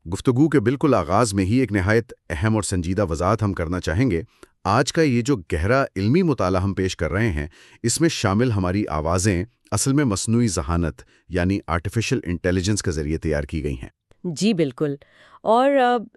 گفتگو کے بالکل آغاز میں ہی ایک نہایت اہم اور سنجیدہ وضاحت ہم کرنا چاہیں گے۔ آج کا یہ جو گہرا علمی مطالعہ ہم پیش کر رہے ہیں، اس میں شامل ہماری آوازیں اصل میں مصنوعی ذہانت یعنی آرٹیفیشل انٹیلیجنس کے ذریعے تیار کی گئی ہیں۔ جی بالکل، اور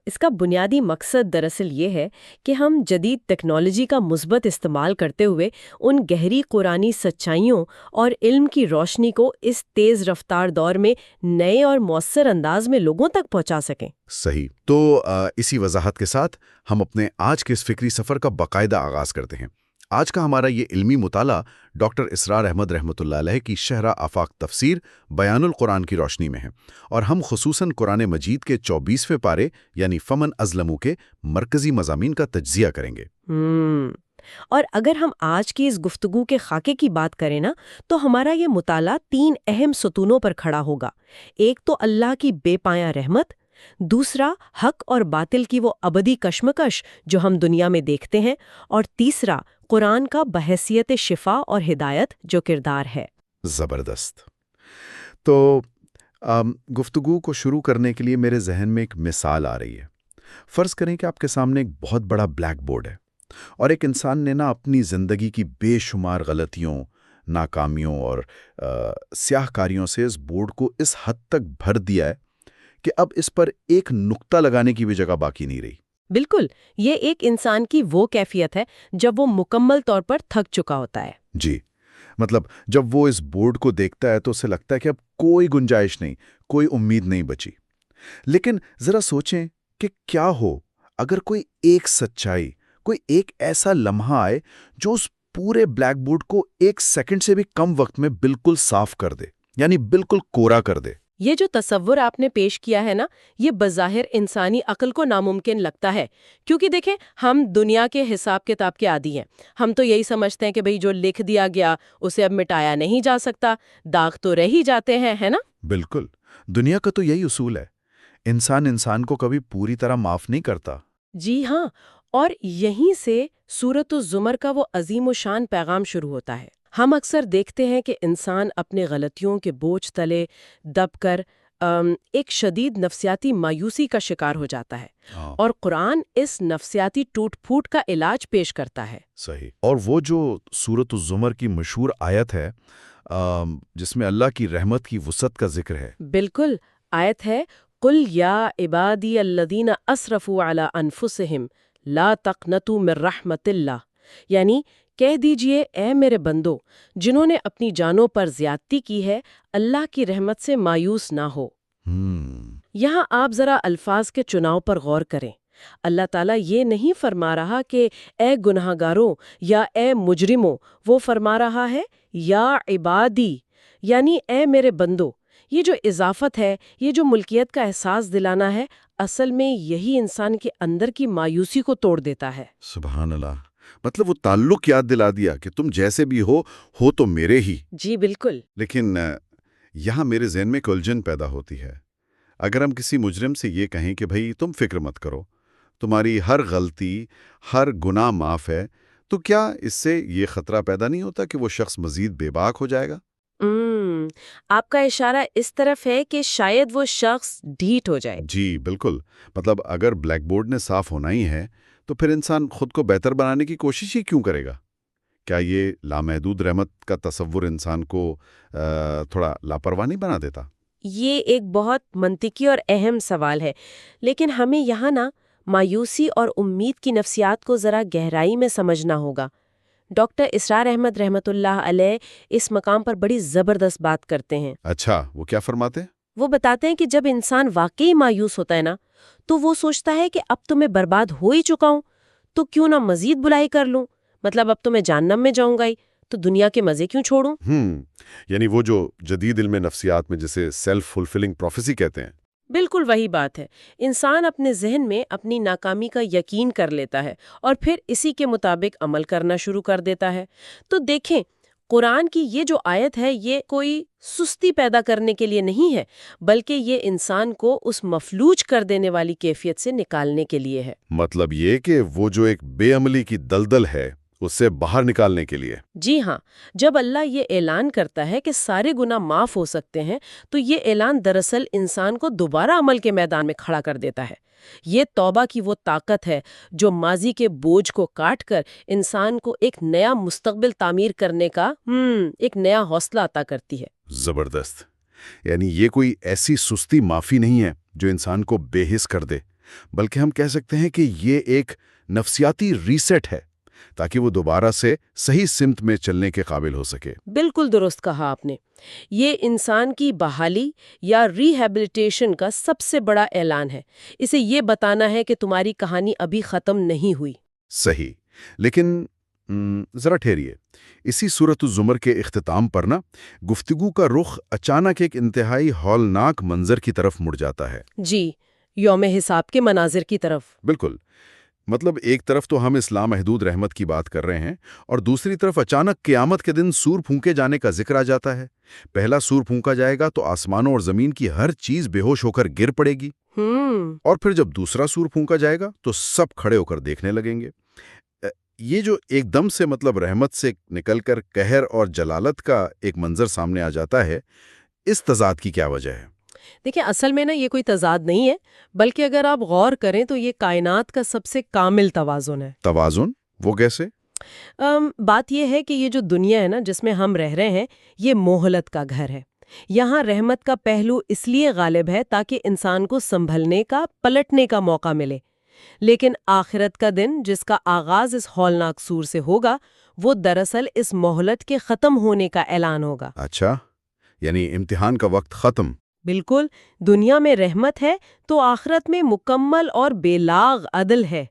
اس کا بنیادی مقصد دراصل یہ ہے کہ ہم جدید ٹیکنالوجی کا مثبت استعمال کرتے ہوئے ان گہری قرآنی سچائیوں اور علم کی روشنی کو اس تیز رفتار دور میں نئے اور مؤثر انداز میں لوگوں تک پہنچا سکیں۔ صحیح، تو اسی وضاحت کے ساتھ ہم اپنے آج کے اس فکری سفر کا باقاعدہ آغاز کرتے ہیں۔ آج کا ہمارا یہ علمی مطالعہ ڈاکٹر اسرار احمد رحمۃ اللہ علیہ کی شہرہ آفاق تفسیر بیان القرآن کی روشنی میں ہے، اور ہم خصوصاً قرآن مجید کے 24ویں پارے یعنی فمن ازلمو کے مرکزی مضامین کا تجزیہ کریں گے۔ اور اگر ہم آج کی اس گفتگو کے خاکے کی بات کریں نا، تو ہمارا یہ مطالعہ 3 اہم ستونوں پر کھڑا ہوگا۔ ایک تو اللہ کی بے پایاں رحمت، دوسرا حق اور باطل کی وہ ابدی کشمکش جو ہم دنیا میں دیکھتے ہیں، اور تیسرا قرآن کا بحیثیت شفا اور ہدایت جو کردار ہے۔ زبردست۔ تو گفتگو کو شروع کرنے کے لیے میرے ذہن میں ایک مثال آ رہی ہے۔ فرض کریں کہ آپ کے سامنے ایک بہت بڑا بلیک بورڈ ہے، اور ایک انسان نے اپنی زندگی کی بے شمار غلطیوں، ناکامیوں اور سیاہ کاریوں سے اس بورڈ کو اس حد تک بھر دیا ہے کہ اب اس پر ایک نقطہ لگانے کی بھی جگہ باقی نہیں رہی۔ بالکل، یہ ایک انسان کی وہ کیفیت ہے جب وہ مکمل طور پر تھک چکا ہوتا ہے۔ جی، مطلب جب وہ اس بورڈ کو دیکھتا ہے تو اسے لگتا ہے کہ اب کوئی گنجائش نہیں، کوئی امید نہیں بچی۔ لیکن ذرا سوچیں کہ کیا ہو اگر کوئی ایک سچائی، کوئی ایک ایسا لمحہ آئے جو اس پورے بلیک بورڈ کو 1 سیکنڈ سے بھی کم وقت میں بالکل صاف کر دے، یعنی بالکل کوڑا کر دے۔ یہ جو تصور آپ نے پیش کیا ہے نا، یہ بظاہر انسانی عقل کو ناممکن لگتا ہے، کیونکہ دیکھیں ہم دنیا کے حساب کتاب کے عادی ہیں۔ ہم تو یہی سمجھتے ہیں کہ بھئی جو لکھ دیا گیا اسے اب مٹایا نہیں جا سکتا، داغ تو رہ ہی جاتے ہیں، ہے نا؟ بالکل، دنیا کا تو یہی اصول ہے۔ انسان کو کبھی پوری طرح معاف نہیں کرتا۔ جی ہاں، اور یہیں سے سورۃ الزمر کا وہ عظیم و شان پیغام شروع ہوتا ہے۔ ہم اکثر دیکھتے ہیں کہ انسان اپنے غلطیوں کے بوجھ تلے دب کر ایک شدید نفسیاتی مایوسی کا شکار ہو جاتا ہے، اور قرآن اس نفسیاتی ٹوٹ پھوٹ کا علاج پیش کرتا ہے۔ صحیح، اور وہ جو سورۃ الزمر کی مشہور آیت ہے جس میں اللہ کی رحمت کی وسعت کا ذکر ہے۔ بالکل، آیت ہے قُلْ يَا عِبَادِيَ الَّذِينَ أَسْرَفُوا عَلَىٰ أَنفُسِهِمْ لَا تَقْنَطُوا مِن رَحْمَتِ اللَّهِ، یعنی کہہ دیجئے اے میرے بندو جنہوں نے اپنی جانوں پر زیادتی کی ہے، اللہ کی رحمت سے مایوس نہ ہو۔ یہاں آپ ذرا الفاظ کے چناؤ پر غور کریں۔ اللہ تعالیٰ یہ نہیں فرما رہا کہ اے گناہگاروں یا اے مجرموں، وہ فرما رہا ہے یا عبادی، یعنی اے میرے بندو۔ یہ جو اضافت ہے، یہ جو ملکیت کا احساس دلانا ہے، اصل میں یہی انسان کے اندر کی مایوسی کو توڑ دیتا ہے۔ سبحان اللہ، مطلب وہ تعلق یاد دلا دیا کہ تم جیسے بھی ہو تو میرے ہی۔ جی بالکل۔ لیکن یہاں میرے ذہن میں ایک الجھن پیدا ہوتی ہے۔ اگر ہم کسی مجرم سے یہ کہیں کہ بھئی تم فکر مت کرو، تمہاری ہر غلطی، ہر گناہ معاف ہے، تو کیا اس سے یہ خطرہ پیدا نہیں ہوتا کہ وہ شخص مزید بے باک ہو جائے گا؟ آپ کا اشارہ اس طرف ہے کہ شاید وہ شخص ڈھیٹ ہو جائے۔ جی بالکل، مطلب اگر بلیک بورڈ نے صاف ہونا ہی ہے تو پھر انسان خود کو بہتر بنانے کی کوشش ہی کیوں کرے گا؟ کیا یہ لامحدود رحمت کا تصور انسان کو تھوڑا لاپرواہ نہیں بنا دیتا؟ یہ ایک بہت منطقی اور اہم سوال ہے، لیکن ہمیں یہاں مایوسی اور امید کی نفسیات کو ذرا گہرائی میں سمجھنا ہوگا۔ ڈاکٹر اسرار احمد رحمۃ اللہ علیہ اس مقام پر بڑی زبردست بات کرتے ہیں۔ اچھا، وہ کیا فرماتے ہیں؟ وہ بتاتے ہیں کہ جب انسان واقعی مایوس ہوتا ہے تو وہ سوچتا ہے کہ اب تو میں برباد ہو ہی چکا ہوں، تو کیوں نہ مزید برائی کر لوں، مطلب اب تو میں جہنم میں جاؤں گا ہی، تو دنیا کے مزے کیوں چھوڑوں؟ یعنی وہ جو جدید علم نفسیات میں جسے سیلف فلفلنگ پروفیسی کہتے ہیں۔ بالکل وہی بات ہے۔ انسان اپنے ذہن میں اپنی ناکامی کا یقین کر لیتا ہے اور پھر اسی کے مطابق عمل کرنا شروع کر دیتا ہے۔ تو دیکھیں، قرآن کی یہ جو آیت ہے، یہ کوئی سستی پیدا کرنے کے لیے نہیں ہے، بلکہ یہ انسان کو اس مفلوج کر دینے والی کیفیت سے نکالنے کے لیے ہے۔ مطلب یہ کہ وہ جو ایک بے عملی کی دلدل ہے اس سے باہر نکالنے کے لیے۔ جی ہاں، جب اللہ یہ اعلان کرتا ہے کہ سارے گناہ معاف ہو سکتے ہیں تو یہ اعلان دراصل انسان کو دوبارہ عمل کے میدان میں کھڑا کر دیتا ہے۔ یہ توبہ کی وہ طاقت ہے جو ماضی کے بوجھ کو کاٹ کر انسان کو ایک نیا مستقبل تعمیر کرنے کا ایک نیا حوصلہ عطا کرتی ہے۔ زبردست! یعنی یہ کوئی ایسی سستی معافی نہیں ہے جو انسان کو بے حس کر دے، بلکہ ہم کہہ سکتے ہیں کہ یہ ایک نفسیاتی ریسیٹ ہے تاکہ وہ دوبارہ سے صحیح سمت میں چلنے کے قابل ہو سکے۔ بالکل درست کہا آپ نے۔ یہ انسان کی بحالی یا ریہیبلیٹیشن کا سب سے بڑا اعلان ہے۔ اسے یہ بتانا ہے کہ تمہاری کہانی ابھی ختم نہیں ہوئی۔ صحیح، لیکن ذرا ٹھہریے، اسی سورۃ الزمر کے اختتام پر نا گفتگو کا رخ اچانک ایک انتہائی ہولناک منظر کی طرف مڑ جاتا ہے۔ جی، یوم حساب کے مناظر کی طرف۔ بالکل، مطلب ایک طرف تو ہم اسلام محدود رحمت کی بات کر رہے ہیں اور دوسری طرف اچانک قیامت کے دن سور پھونکے جانے کا ذکر آ جاتا ہے۔ پہلا سور پھونکا جائے گا تو آسمانوں اور زمین کی ہر چیز بے ہوش ہو کر گر پڑے گی، اور پھر جب دوسرا سور پھونکا جائے گا تو سب کھڑے ہو کر دیکھنے لگیں گے۔ یہ جو ایک دم سے مطلب رحمت سے نکل کر قہر اور جلالت کا ایک منظر سامنے آ جاتا ہے، اس تضاد کی کیا وجہ ہے؟ دیکھیں، اصل میں یہ کوئی تضاد نہیں ہے، بلکہ اگر آپ غور کریں تو یہ کائنات کا سب سے کامل توازن ہے۔ توازن؟ وہ کیسے؟ بات یہ ہے کہ یہ جو دنیا ہے جس میں ہم رہ رہے ہیں، یہ مہلت کا گھر ہے۔ یہاں رحمت کا پہلو اس لیے غالب ہے تاکہ انسان کو سنبھلنے کا، پلٹنے کا موقع ملے۔ لیکن آخرت کا دن، جس کا آغاز اس ہولناک سور سے ہوگا، وہ دراصل اس مہلت کے ختم ہونے کا اعلان ہوگا۔ اچھا، یعنی امتحان کا وقت ختم۔ بالکل، دنیا میں رحمت ہے تو آخرت میں مکمل اور بے لاغ عدل ہے،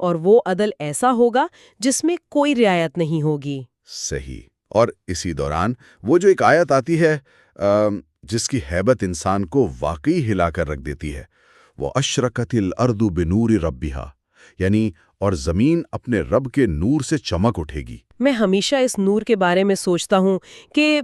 اور وہ عدل ایسا ہوگا جس میں کوئی رعایت نہیں ہوگی۔ صحیح۔ اور اسی دوران وہ جو ایک آیت آتی ہے جس کی ہیبت انسان کو واقعی ہلا کر رکھ دیتی ہے، وہ اشرقت الارض بنور ربها، یعنی اور زمین اپنے رب کے نور سے چمک اٹھے گی۔ میں ہمیشہ اس نور کے بارے میں سوچتا ہوں کہ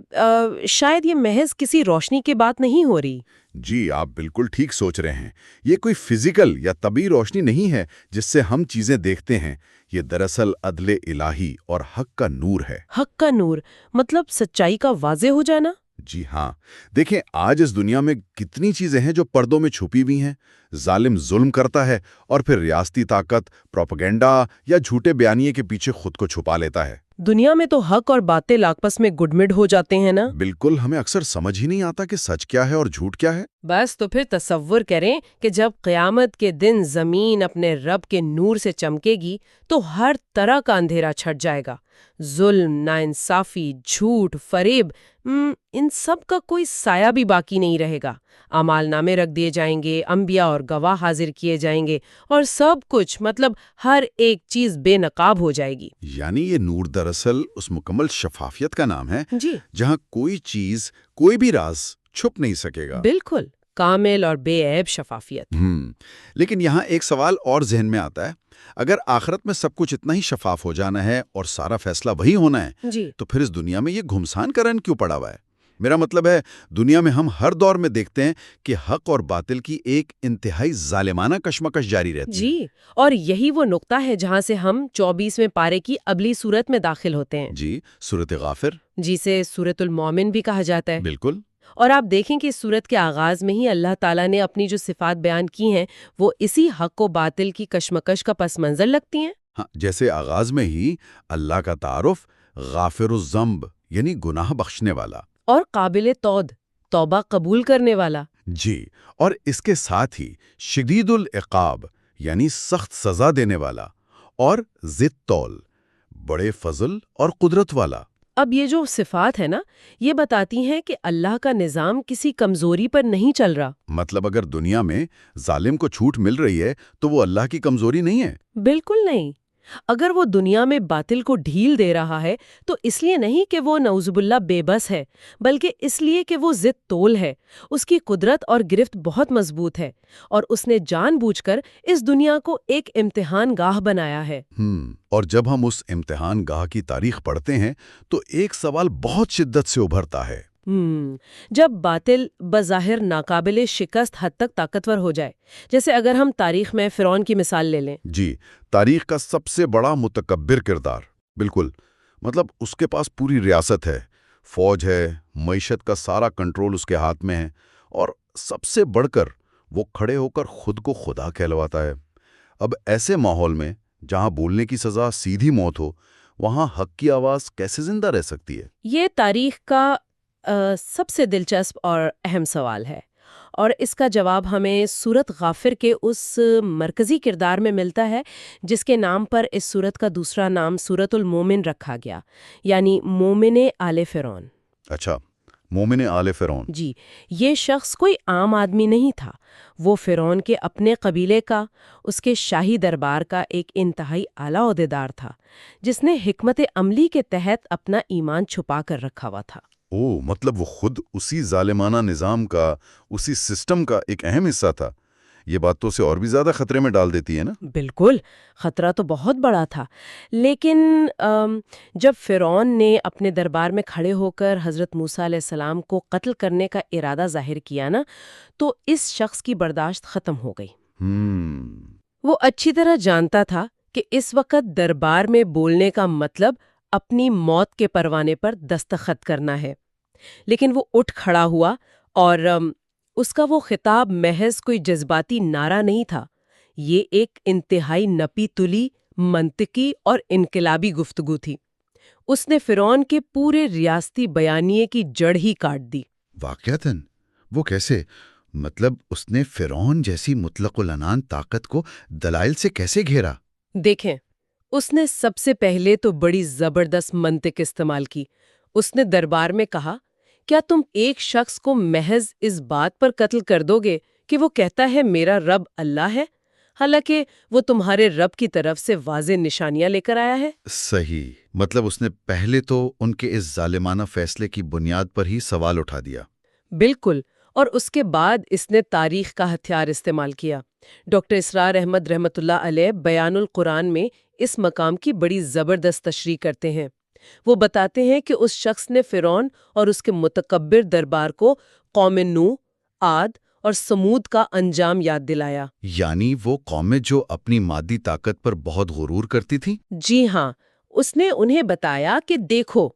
شاید یہ محض کسی روشنی کی بات نہیں ہو رہی۔ جی، آپ بالکل ٹھیک سوچ رہے ہیں۔ یہ کوئی فزیکل یا طبعی روشنی نہیں ہے جس سے ہم چیزیں دیکھتے ہیں۔ یہ دراصل عدل الہی اور حق کا نور ہے۔ حق کا نور مطلب سچائی کا واضح ہو جانا؟ جی ہاں، دیکھیں آج اس دنیا میں کتنی چیزیں ہیں جو پردوں میں چھپی ہوئی ہیں۔ ظالم ظلم کرتا ہے اور پھر ریاستی طاقت پروپیگنڈا یا جھوٹے بیانیے کے پیچھے خود کو چھپا لیتا ہے۔ دنیا میں تو حق اور باطل آپس میں گڈمڈ ہو جاتے ہیں نا؟ بالکل، ہمیں اکثر سمجھ ہی نہیں آتا کہ سچ کیا ہے اور جھوٹ کیا ہے۔ بس تو پھر تصور کریں کہ جب قیامت کے دن زمین اپنے رب کے نور سے چمکے گی تو ہر طرح کا اندھیرا چھٹ جائے گا۔ ظلم، ناانصافی، جھوٹ، فریب، ان سب کا کوئی سایہ بھی باقی نہیں رہے گا۔ اعمال نامے رکھ دیے جائیں گے، انبیاء اور گواہ حاضر کیے جائیں گے، اور سب کچھ مطلب ہر ایک چیز بے نقاب ہو جائے گی۔ یعنی یہ نور دراصل اس مکمل شفافیت کا نام ہے جی، جہاں کوئی چیز، کوئی بھی راز چھپ نہیں سکے گا۔ بالکل، کامل اور بے عیب شفافیت۔ لیکن یہاں ایک سوال اور ذہن میں آتا ہے، اگر آخرت میں سب کچھ اتنا ہی شفاف ہو جانا ہے اور سارا فیصلہ وہی ہونا ہے، جی، تو پھر اس دنیا میں یہ گھمسان کا رن کیوں پڑا ہوا ہے؟ میرا مطلب ہے، دنیا میں ہم ہر دور میں دیکھتے ہیں کہ حق اور باطل کی ایک انتہائی ظالمانہ کشمکش جاری رہتی ہے۔ جی، اور یہی وہ نقطہ ہے جہاں سے ہم 24ویں پارے کی اگلی سورت میں داخل ہوتے ہیں، جی، سورۃ غافر، جسے سورۃ المومن بھی کہا جاتا ہے۔ بالکل۔ اور آپ دیکھیں کہ اس سورت کے آغاز میں ہی اللہ تعالیٰ نے اپنی جو صفات بیان کی ہیں وہ اسی حق و باطل کی کشمکش کا پس منظر لگتی ہیں۔ ہاں، جیسے آغاز میں ہی اللہ کا تعارف غافر الذنب یعنی گناہ بخشنے والا، اور قابل توبہ قبول کرنے والا۔ جی، اور اس کے ساتھ ہی شدید العقاب یعنی سخت سزا دینے والا، اور ذی الطول بڑے فضل اور قدرت والا۔ اب یہ جو صفات ہے نا، یہ بتاتی ہیں کہ اللہ کا نظام کسی کمزوری پر نہیں چل رہا۔ مطلب اگر دنیا میں ظالم کو چھوٹ مل رہی ہے تو وہ اللہ کی کمزوری نہیں ہے؟ بالکل نہیں۔ اگر وہ دنیا میں باطل کو ڈھیل دے رہا ہے تو اس لیے نہیں کہ وہ نعوذ باللہ بے بس ہے، بلکہ اس لیے کہ وہ ضد تول ہے۔ اس کی قدرت اور گرفت بہت مضبوط ہے، اور اس نے جان بوجھ کر اس دنیا کو ایک امتحان گاہ بنایا ہے۔ اور جب ہم اس امتحان گاہ کی تاریخ پڑھتے ہیں تو ایک سوال بہت شدت سے ابھرتا ہے۔ جب باطل بظاہر ناقابل شکست حد تک طاقتور ہو جائے، جیسے اگر ہم تاریخ میں فرعون کی مثال لے لیں۔ جی، تاریخ کا سب سے بڑا متکبر کردار۔ بالکل، مطلب اس کے پاس پوری ریاست ہے، فوج ہے، معیشت کا سارا کنٹرول اس کے ہاتھ میں ہے، اور سب سے بڑھ کر وہ کھڑے ہو کر خود کو خدا کہلواتا ہے۔ اب ایسے ماحول میں جہاں بولنے کی سزا سیدھی موت ہو، وہاں حق کی آواز کیسے زندہ رہ سکتی ہے؟ یہ تاریخ کا سب سے دلچسپ اور اہم سوال ہے، اور اس کا جواب ہمیں سورت غافر کے اس مرکزی کردار میں ملتا ہے جس کے نام پر اس سورت کا دوسرا نام سورت المومن رکھا گیا، یعنی مومن آل فرعون۔ اچھا، مومن آل فرعون۔ جی، یہ شخص کوئی عام آدمی نہیں تھا، وہ فرعون کے اپنے قبیلے کا، اس کے شاہی دربار کا ایک انتہائی اعلیٰ عہدیدار تھا، جس نے حکمت عملی کے تحت اپنا ایمان چھپا کر رکھا ہوا تھا۔ مطلب وہ خود اسی ظالمانہ نظام کا، اسی سسٹم کا ایک اہم حصہ تھا۔ یہ بات تو اسے اور بھی زیادہ خطرے میں ڈال دیتی ہے نا؟ بالکل، خطرہ تو بہت بڑا تھا، لیکن جب فرعون نے اپنے دربار میں کھڑے ہو کر حضرت موسیٰ علیہ السلام کو قتل کرنے کا ارادہ ظاہر کیا نا، تو اس شخص کی برداشت ختم ہو گئی۔ وہ اچھی طرح جانتا تھا کہ اس وقت دربار میں بولنے کا مطلب اپنی موت کے پروانے پر دستخط کرنا ہے، لیکن وہ اٹھ کھڑا ہوا، اور اس کا وہ خطاب محض کوئی جذباتی نعرہ نہیں تھا، یہ ایک انتہائی نپی تلی، منطقی اور انقلابی گفتگو تھی۔ اس نے فرعون کے پورے ریاستی بیانیے کی جڑ ہی کاٹ دی۔ واقعتاً؟ وہ کیسے؟ مطلب اس نے فرعون جیسی مطلق العنان طاقت کو دلائل سے کیسے گھیرا؟ دیکھیں، اس نے سب سے پہلے تو بڑی زبردست منطق استعمال کی۔ اس نے دربار میں کہا، کیا تم ایک شخص کو محض اس بات پر قتل کر دو گے کہ وہ کہتا ہے میرا رب اللہ ہے، حالانکہ وہ تمہارے رب کی طرف سے واضح نشانیاں لے کر آیا ہے؟ صحیح، مطلب اس نے پہلے تو ان کے اس ظالمانہ فیصلے کی بنیاد پر ہی سوال اٹھا دیا۔ بالکل، اور اس کے بعد اس نے تاریخ کا ہتھیار استعمال کیا۔ ڈاکٹر اسرار احمد رحمۃ اللہ علیہ بیان القرآن میں اس مقام کی بڑی زبردست تشریح کرتے ہیں۔ وہ بتاتے ہیں کہ اس شخص نے فرعون اور اس کے متکبر دربار کو قوم نوح، عاد اور سمود کا انجام یاد دلایا۔ یعنی وہ قومیں جو اپنی مادی طاقت پر بہت غرور کرتی تھیں؟ جی ہاں، اس نے انہیں بتایا کہ دیکھو،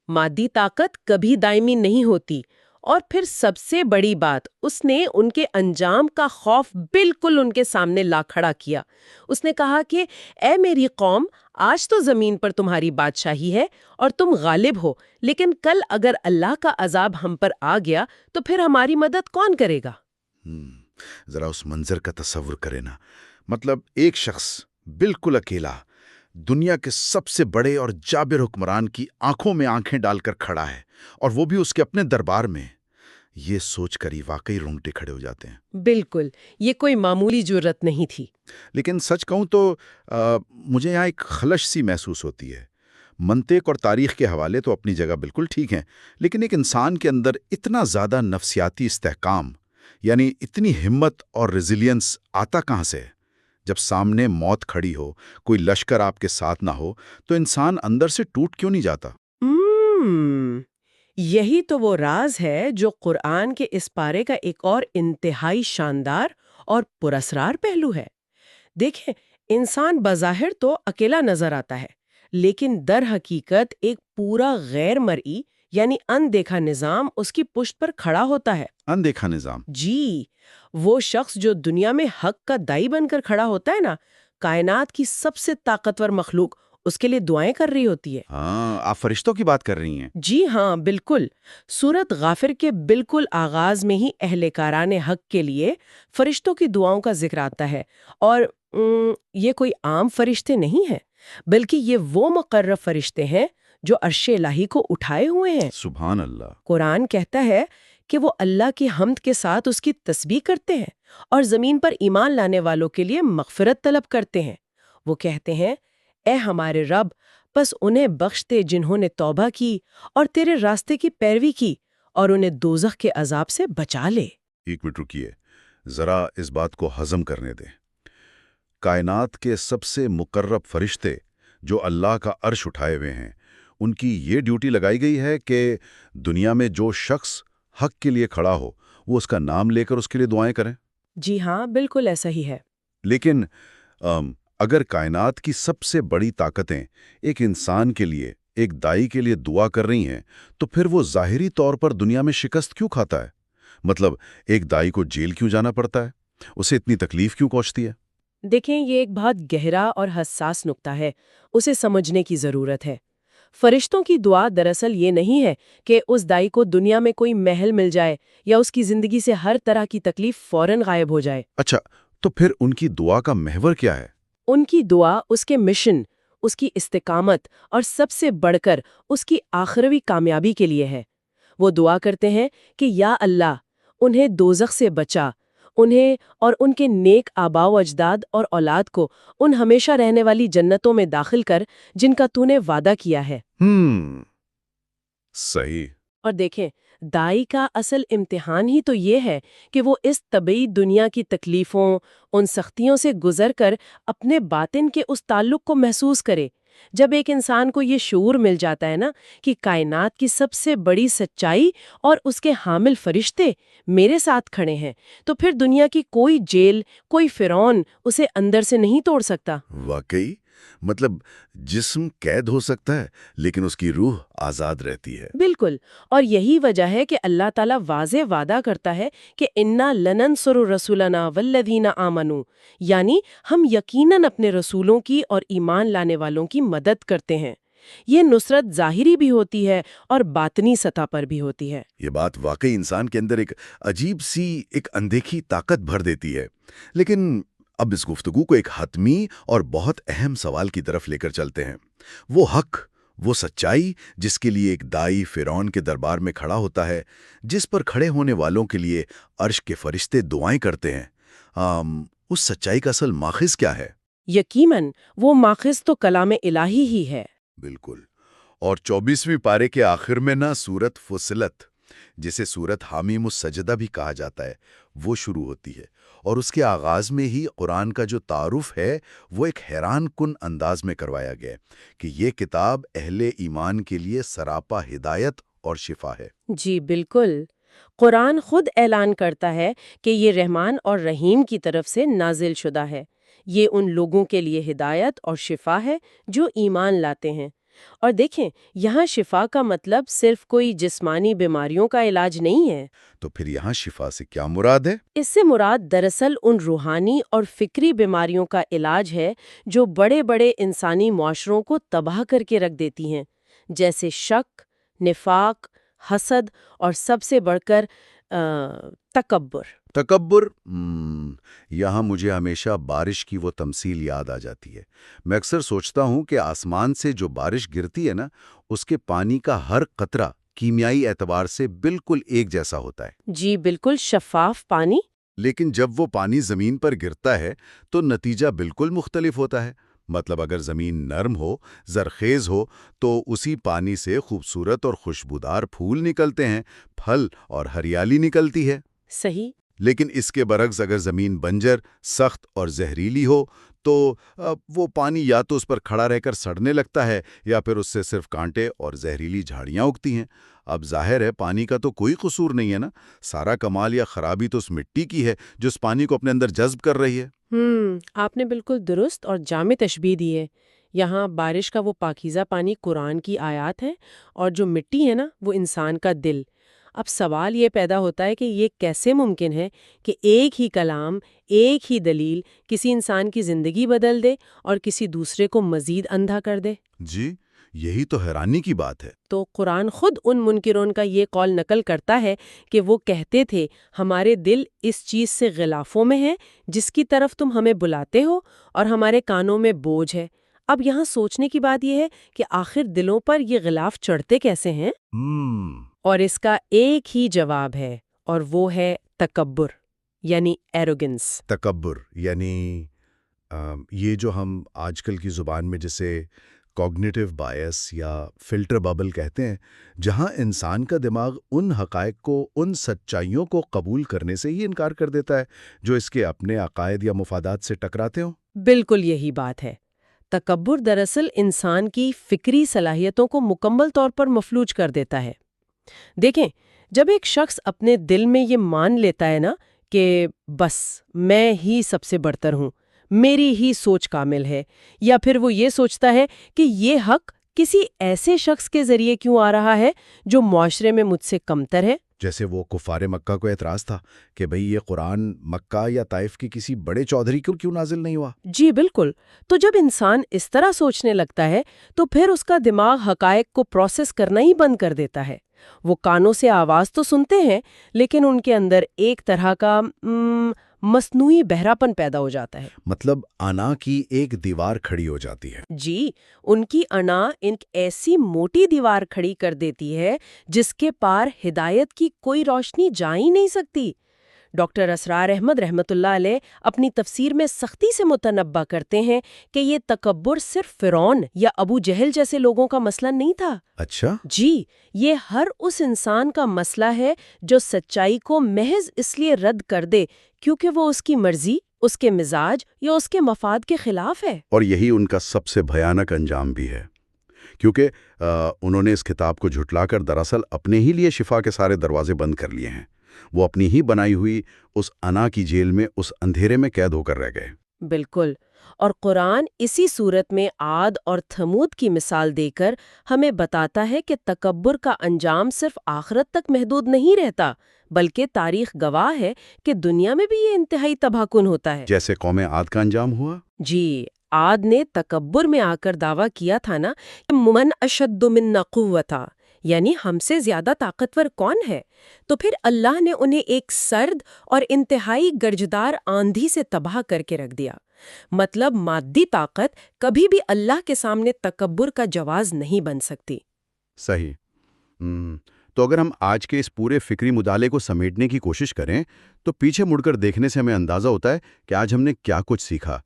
مادی طاقت کبھی دائمی نہیں ہوتی، اور پھر سب سے بڑی بات، اس نے ان کے انجام کا خوف بالکل ان کے سامنے لا کھڑا کیا۔ اس نے کہا کہ اے میری قوم، آج تو زمین پر تمہاری بادشاہی ہے اور تم غالب ہو، لیکن کل اگر اللہ کا عذاب ہم پر آ گیا تو پھر ہماری مدد کون کرے گا؟ ذرا اس منظر کا تصور کرے نا، مطلب ایک شخص بالکل اکیلا دنیا کے سب سے بڑے اور جابر حکمران کی آنکھوں میں آنکھیں ڈال کر کھڑا ہے، اور وہ بھی اس کے اپنے دربار میں۔ یہ سوچ کر ہی واقعی رونگٹے کھڑے ہو جاتے ہیں۔ بالکل، یہ کوئی معمولی جرت نہیں تھی۔ لیکن سچ کہوں تو مجھے یہاں ایک خلش سی محسوس ہوتی ہے۔ منطق اور تاریخ کے حوالے تو اپنی جگہ بالکل ٹھیک ہیں، لیکن ایک انسان کے اندر اتنا زیادہ نفسیاتی استحکام، یعنی اتنی ہمت اور ریزیلینس آتا کہاں سے؟ جب سامنے موت کھڑی ہو، کوئی لشکر آپ کے ساتھ نہ ہو، تو انسان اندر سے ٹوٹ کیوں نہیں جاتا؟ یہی تو وہ راز ہے جو قرآن کے اس پارے کا ایک اور انتہائی شاندار اور پراسرار پہلو ہے۔ دیکھیں، انسان بظاہر تو اکیلا نظر آتا ہے، لیکن در حقیقت ایک پورا غیر مرئی یعنی اندیکھا نظام اس کی پشت پر کھڑا ہوتا ہے۔ اندیکھا نظام؟ جی، وہ شخص جو دنیا میں حق کا دائی بن کر کھڑا ہوتا ہے نا، کائنات کی سب سے طاقتور مخلوق اس کے لیے دعائیں کر رہی ہوتی ہے۔ ہاں، آپ فرشتوں کی بات کر رہی ہیں؟ جی ہاں، بالکل۔ سورت غافر کے بالکل آغاز میں ہی اہل کاران حق کے لیے فرشتوں کی دعاؤں کا ذکر آتا ہے، اور یہ کوئی عام فرشتے نہیں ہیں، بلکہ یہ وہ مقرب فرشتے ہیں جو عرش الہی کو اٹھائے ہوئے ہیں۔ سبحان اللہ! قرآن کہتا ہے کہ وہ اللہ کی حمد کے ساتھ اس کی تسبیح کرتے ہیں اور زمین پر ایمان لانے والوں کے لیے مغفرت طلب کرتے ہیں۔ وہ کہتے ہیں، اے ہمارے رب، بس انہیں بخش دے جنہوں نے توبہ کی اور تیرے راستے کی پیروی کی، اور انہیں دوزخ کے عذاب سے بچا لے۔ ایک منٹ رکیے، ذرا اس بات کو ہضم کرنے دیں۔ کائنات کے سب سے مقرب فرشتے جو اللہ کا عرش اٹھائے ہوئے ہیں، ان کی یہ ڈیوٹی لگائی گئی ہے کہ دنیا میں جو شخص حق کے لیے کھڑا ہو، وہ اس کا نام لے کر اس کے لیے دعائیں کریں۔ جی ہاں، بالکل ایسا ہی ہے۔ لیکن اگر کائنات کی سب سے بڑی طاقتیں ایک انسان کے لیے، ایک دائی کے لیے دعا کر رہی ہیں، تو پھر وہ ظاہری طور پر دنیا میں شکست کیوں کھاتا ہے؟ مطلب ایک دائی کو جیل کیوں جانا پڑتا ہے؟ اسے اتنی تکلیف کیوں پہنچتی ہے؟ دیکھیں، یہ ایک بہت گہرا اور حساس نقطہ ہے، اسے سمجھنے کی ضرورت ہے۔ فرشتوں کی دعا دراصل یہ نہیں ہے کہ اس دائی کو دنیا میں کوئی محل مل جائے یا اس کی زندگی سے ہر طرح کی تکلیف فوراً غائب ہو جائے۔ اچھا، تو پھر ان کی دعا کا محور کیا ہے؟ ان کی دعا اس کے مشن، اس کی استقامت اور سب سے بڑھ کر اس کی آخروی کامیابی کے لیے ہے۔ وہ دعا کرتے ہیں کہ یا اللہ، انہیں دوزخ سے بچا، انہیں اور ان کے نیک آباء و اجداد اور اولاد کو ان ہمیشہ رہنے والی جنتوں میں داخل کر جن کا تو نے وعدہ کیا ہے۔ صحیح۔ اور دیکھیں، دائی کا اصل امتحان ہی تو یہ ہے کہ وہ اس طبعی دنیا کی تکلیفوں، ان سختیوں سے گزر کر اپنے باطن کے اس تعلق کو محسوس کرے۔ جب ایک انسان کو یہ شعور مل جاتا ہے نا کہ کائنات کی سب سے بڑی سچائی اور اس کے حامل فرشتے میرے ساتھ کھڑے ہیں، تو پھر دنیا کی کوئی جیل، کوئی فرعون اسے اندر سے نہیں توڑ سکتا۔ واقعی، مطلب جسم قید ہو سکتا ہے لیکن اس کی روح آزاد رہتی ہے۔ بالکل، اور یہی وجہ ہے کہ اللہ تعالیٰ واضح وعدہ کرتا ہے کہ اِنَّا لَنَنصُرُ رَسُولَنَا وَالَّذِينَ آمَنُوا، یعنی ہم یقیناً اپنے رسولوں کی اور ایمان لانے والوں کی مدد کرتے ہیں۔ یہ نصرت ظاہری بھی ہوتی ہے اور باطنی سطح پر بھی ہوتی ہے۔ یہ بات واقعی انسان کے اندر ایک عجیب سی، ایک اندیکھی طاقت بھر دیتی ہے۔ لیکن اب اس گفتگو کو ایک حتمی اور بہت اہم سوال کی طرف لے کر چلتے ہیں۔ وہ حق، وہ سچائی جس کے لیے ایک دائی فرعون کے دربار میں کھڑا ہوتا ہے، جس پر کھڑے ہونے والوں کے لیے عرش کے فرشتے دعائیں کرتے ہیں، اس سچائی کا اصل ماخذ کیا ہے؟ یقیناً وہ ماخذ تو کلام الہی ہی ہے۔ بالکل، اور 24ویں پارے کے آخر میں نا سورت فصلت، جسے سورت حامیم السجدہ بھی کہا جاتا ہے، وہ شروع ہوتی ہے، اور اس کے آغاز میں ہی قرآن کا جو تعارف ہے وہ ایک حیران کن انداز میں کروایا گیا ہے کہ یہ کتاب اہل ایمان کے لیے سراپا ہدایت اور شفا ہے۔ جی بالکل، قرآن خود اعلان کرتا ہے کہ یہ رحمان اور رحیم کی طرف سے نازل شدہ ہے۔ یہ ان لوگوں کے لیے ہدایت اور شفا ہے جو ایمان لاتے ہیں۔ اور دیکھیں، یہاں شفا کا مطلب صرف کوئی جسمانی بیماریوں کا علاج نہیں ہے۔ تو پھر یہاں شفا سے کیا مراد ہے؟ اس سے مراد دراصل ان روحانی اور فکری بیماریوں کا علاج ہے جو بڑے بڑے انسانی معاشروں کو تباہ کر کے رکھ دیتی ہیں، جیسے شک، نفاق، حسد اور سب سے بڑھ کر تکبر۔ تکبر، یہاں مجھے ہمیشہ بارش کی وہ تمثیل یاد آ جاتی ہے۔ میں اکثر سوچتا ہوں کہ آسمان سے جو بارش گرتی ہے نا، اس کے پانی کا ہر قطرہ کیمیائی اعتبار سے بالکل ایک جیسا ہوتا ہے۔ جی بالکل، شفاف پانی۔ لیکن جب وہ پانی زمین پر گرتا ہے تو نتیجہ بالکل مختلف ہوتا ہے۔ مطلب اگر زمین نرم ہو، زرخیز ہو، تو اسی پانی سے خوبصورت اور خوشبودار پھول نکلتے ہیں، پھل اور ہریالی نکلتی ہے۔ صحیح۔ لیکن اس کے برعکس اگر زمین بنجر، سخت اور زہریلی ہو تو وہ پانی یا تو اس پر کھڑا رہ کر سڑنے لگتا ہے یا پھر اس سے صرف کانٹے اور زہریلی جھاڑیاں اگتی ہیں۔ اب ظاہر ہے پانی کا تو کوئی قصور نہیں ہے نا، سارا کمال یا خرابی تو اس مٹی کی ہے جو اس پانی کو اپنے اندر جذب کر رہی ہے۔ آپ نے بالکل درست اور جامع تشبیہ دی ہے۔ یہاں بارش کا وہ پاکیزہ پانی قرآن کی آیات ہے، اور جو مٹی ہے نا، وہ انسان کا دل۔ اب سوال یہ پیدا ہوتا ہے کہ یہ کیسے ممکن ہے کہ ایک ہی کلام، ایک ہی دلیل کسی انسان کی زندگی بدل دے اور کسی دوسرے کو مزید اندھا کر دے؟ جی، یہی تو حیرانی کی بات ہے۔ تو قرآن خود ان منکرون کا یہ قول نقل کرتا ہے کہ وہ کہتے تھے ہمارے دل اس چیز سے غلافوں میں ہیں جس کی طرف تم ہمیں بلاتے ہو، اور ہمارے کانوں میں بوجھ ہے۔ اب یہاں سوچنے کی بات یہ ہے کہ آخر دلوں پر یہ غلاف چڑھتے کیسے ہیں؟ اور اس کا ایک ہی جواب ہے، اور وہ ہے تکبر، یعنی ایروگنس۔ تکبر یعنی یہ جو ہم آج کل کی زبان میں جسے کوگنیٹو بائس یا فلٹر ببل کہتے ہیں، جہاں انسان کا دماغ ان حقائق کو، ان سچائیوں کو قبول کرنے سے ہی انکار کر دیتا ہے جو اس کے اپنے عقائد یا مفادات سے ٹکراتے ہوں۔ بالکل یہی بات ہے۔ تکبر دراصل انسان کی فکری صلاحیتوں کو مکمل طور پر مفلوج کر دیتا ہے۔ دیکھیں، جب ایک شخص اپنے دل میں یہ مان لیتا ہے نا کہ بس میں ہی سب سے برتر ہوں، میری ہی سوچ کامل ہے، یا پھر وہ یہ سوچتا ہے کہ یہ حق کسی ایسے شخص کے ذریعے کیوں آ رہا ہے جو معاشرے میں مجھ سے کمتر ہے؟ جیسے وہ کفار مکہ کو اعتراض تھا کہ بھئی یہ قرآن مکہ یا طائف کی کسی بڑے چودھری کو کیوں نازل نہیں ہوا؟ جی بالکل۔ تو جب انسان اس طرح سوچنے لگتا ہے تو پھر اس کا دماغ حقائق کو پروسیس کرنا ہی بند کر دیتا ہے۔ وہ کانوں سے آواز تو سنتے ہیں، لیکن ان کے اندر ایک طرح کا مصنوعی بہراپن پیدا ہو جاتا ہے۔ مطلب انا کی ایک دیوار کھڑی ہو جاتی ہے۔ جی، ان کی انا ایک ایسی موٹی دیوار کھڑی کر دیتی ہے جس کے پار ہدایت کی کوئی روشنی جا ہی نہیں سکتی۔ ڈاکٹر اسرار احمد رحمۃ اللہ علیہ اپنی تفسیر میں سختی سے متنبہ کرتے ہیں کہ یہ تکبر صرف فرعون یا ابو جہل جیسے لوگوں کا مسئلہ نہیں تھا۔ اچھا؟ جی، یہ ہر اس انسان کا مسئلہ ہے جو سچائی کو محض اس لیے رد کر دے کیونکہ وہ اس کی مرضی، اس کے مزاج یا اس کے مفاد کے خلاف ہے۔ اور یہی ان کا سب سے بھیانک انجام بھی ہے، کیونکہ انہوں نے اس کتاب کو جھٹلا کر دراصل اپنے ہی لیے شفا کے سارے دروازے بند کر لیے ہیں۔ وہ اپنی ہی بنائی ہوئی اس انا کی جیل میں، اس اندھیرے میں قید ہو کر رہ گئے۔ بالکل، اور قرآن اسی صورت میں عاد اور تھمود کی مثال دے کر ہمیں بتاتا ہے کہ تکبر کا انجام صرف آخرت تک محدود نہیں رہتا، بلکہ تاریخ گواہ ہے کہ دنیا میں بھی یہ انتہائی تباہ کن ہوتا ہے۔ جیسے قوم عاد کا انجام ہوا۔ جی، عاد نے تکبر میں آ کر دعویٰ کیا تھا نا کہ من اشد منا قوتا، یعنی ہم سے زیادہ طاقتور کون ہے؟ تو پھر اللہ نے انہیں ایک سرد اور انتہائی گرجدار آندھی سے تباہ کر کے رکھ دیا۔ مطلب مادی طاقت کبھی بھی اللہ کے سامنے تکبر کا جواز نہیں بن سکتی۔ صحیح۔ تو اگر ہم آج کے اس پورے فکری مطالعے کو سمیٹنے کی کوشش کریں تو پیچھے مڑ کر دیکھنے سے ہمیں اندازہ ہوتا ہے کہ آج ہم نے کیا کچھ سیکھا۔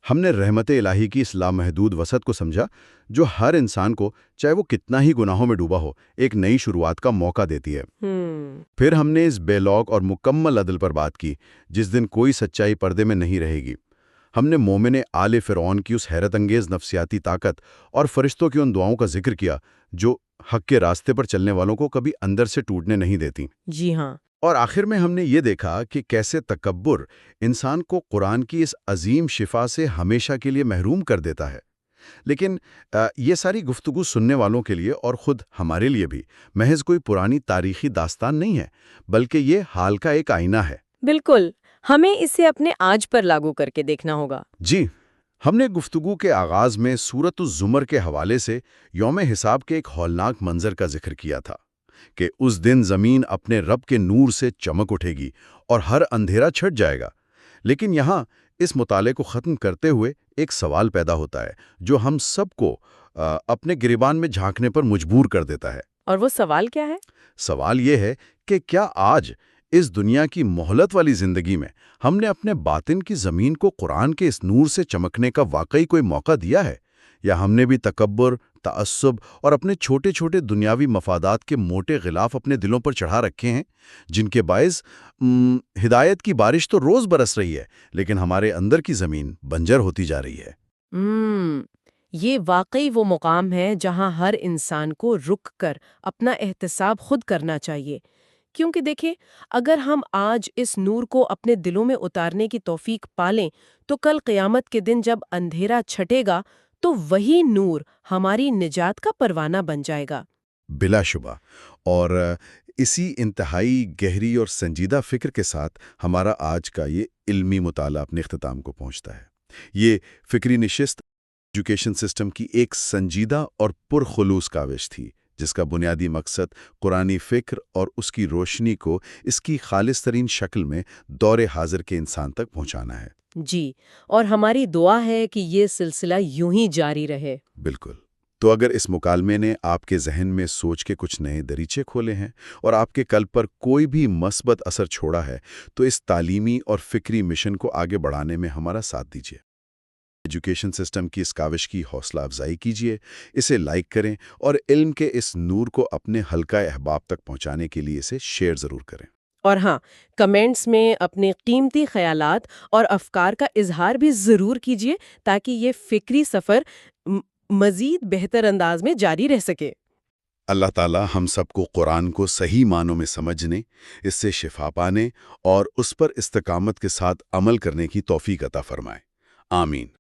ہم نے رحمت الہی کی اس لامحدود وسعت کو سمجھا جو ہر انسان کو، چاہے وہ کتنا ہی گناہوں میں ڈوبا ہو، ایک نئی شروعات کا موقع دیتی ہے۔ پھر ہم نے اس بے لوگ اور مکمل عدل پر بات کی جس دن کوئی سچائی پردے میں نہیں رہے گی۔ ہم نے مومن آل فرعون کی اس حیرت انگیز نفسیاتی طاقت اور فرشتوں کی ان دعاؤں کا ذکر کیا جو حق کے راستے پر چلنے والوں کو کبھی اندر سے ٹوٹنے نہیں دیتی۔ جی ہاں۔ اور آخر میں ہم نے یہ دیکھا کہ کیسے تکبر انسان کو قرآن کی اس عظیم شفا سے ہمیشہ کے لیے محروم کر دیتا ہے۔ لیکن یہ ساری گفتگو سننے والوں کے لیے اور خود ہمارے لیے بھی محض کوئی پرانی تاریخی داستان نہیں ہے، بلکہ یہ حال کا ایک آئینہ ہے۔ بالکل، ہمیں اسے اپنے آج پر لاگو کر کے دیکھنا ہوگا۔ جی، ہم نے گفتگو کے آغاز میں سورۃ الزمر کے حوالے سے یوم حساب کے ایک ہولناک منظر کا ذکر کیا تھا کہ اس دن زمین اپنے رب کے نور سے چمک اٹھے گی اور ہر اندھیرا چھٹ جائے گا۔ لیکن یہاں اس مطالعے کو ختم کرتے ہوئے ایک سوال پیدا ہوتا ہے جو ہم سب کو اپنے گریبان میں جھانکنے پر مجبور کر دیتا ہے۔ اور وہ سوال کیا ہے؟ سوال یہ ہے کہ کیا آج اس دنیا کی مہلت والی زندگی میں ہم نے اپنے باطن کی زمین کو قرآن کے اس نور سے چمکنے کا واقعی کوئی موقع دیا ہے، یا ہم نے بھی تکبر، تعصب اور اپنے چھوٹے چھوٹے دنیاوی مفادات کے موٹے غلاف اپنے دلوں پر چڑھا رکھے ہیں جن کے باعث ہدایت کی بارش تو روز برس رہی ہے لیکن ہمارے اندر کی زمین بنجر ہوتی جا رہی ہے۔ یہ واقعی وہ مقام ہے جہاں ہر انسان کو رک کر اپنا احتساب خود کرنا چاہیے، کیونکہ دیکھیں، اگر ہم آج اس نور کو اپنے دلوں میں اتارنے کی توفیق پالیں تو کل قیامت کے دن جب اندھیرا چھٹے گا تو وہی نور ہماری نجات کا پروانہ بن جائے گا۔ بلا شبہ۔ اور اسی انتہائی گہری اور سنجیدہ فکر کے ساتھ ہمارا آج کا یہ علمی مطالعہ اپنے اختتام کو پہنچتا ہے۔ یہ فکری نشست ایجوکیشن سسٹم کی ایک سنجیدہ اور پرخلوص کاوش تھی جس کا بنیادی مقصد قرآنی فکر اور اس کی روشنی کو اس کی خالص ترین شکل میں دور حاضر کے انسان تک پہنچانا ہے۔ جی، اور ہماری دعا ہے کہ یہ سلسلہ یوں ہی جاری رہے۔ بالکل۔ تو اگر اس مکالمے نے آپ کے ذہن میں سوچ کے کچھ نئے دریچے کھولے ہیں اور آپ کے قلب پر کوئی بھی مثبت اثر چھوڑا ہے تو اس تعلیمی اور فکری مشن کو آگے بڑھانے میں ہمارا ساتھ دیجیے۔ ایجوکیشن سسٹم کی اس کاوش کی حوصلہ افزائی کیجیے، اسے لائک کریں اور علم کے اس نور کو اپنے حلقہ احباب تک پہنچانے کے لیے اسے شیئر ضرور کریں۔ اور ہاں، کمنٹس میں اپنے قیمتی خیالات اور افکار کا اظہار بھی ضرور کیجیے تاکہ یہ فکری سفر مزید بہتر انداز میں جاری رہ سکے۔ اللہ تعالی ہم سب کو قرآن کو صحیح معنوں میں سمجھنے، اس سے شفا پانے اور اس پر استقامت کے ساتھ عمل کرنے کی توفیق عطا فرمائے۔ آمین.